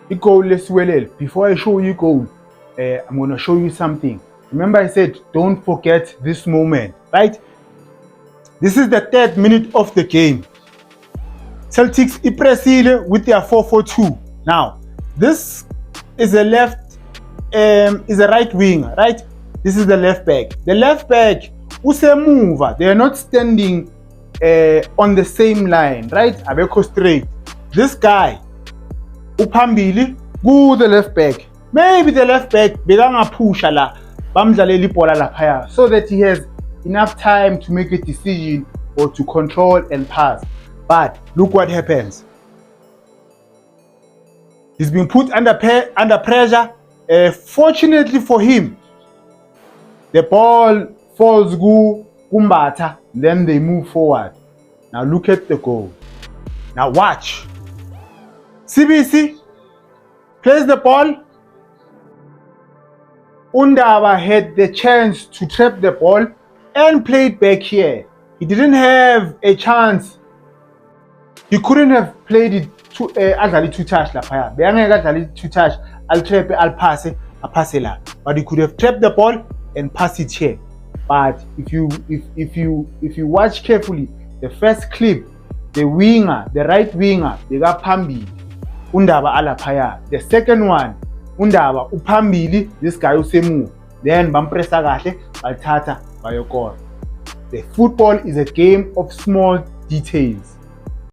I-goal lesiwelele. Before I show you goal, I'm going to show you something. Remember I said, don't forget this moment, right? This is the 3rd minute of the game. Celtics ipressile with their 4-4-2. Now, this is a right wing, right? This is the left back. The left back, usemuva. They are not standing on the same line, right? Abekho straight. This guy, uphambili, the left back. Maybe the left back bekangapusha la bamdlalela ibhola laphaya so that he has enough time to make a decision or to control and pass. But look what happens. He's been put under pressure. Fortunately for him, the ball falls Kumbatha, then they move forward. Now look at the goal. Now watch. CBC plays the ball. Undaba had the chance to trap the ball and play it back here. He didn't have a chance. He couldn't have played it to adlali two touch laphaya. Beyangeke adlali two touch, I'll trap, I'll pass it, I'll pass it la. But he could have trapped the ball and pass it here. But if you watch carefully, the first clip, the right winger, bekaphambili, Undaba alaphaya. The second one, Undaba uphambili, this guy usemu. Then bampresa kahle, bathatha bayokora. The football is a game of small details.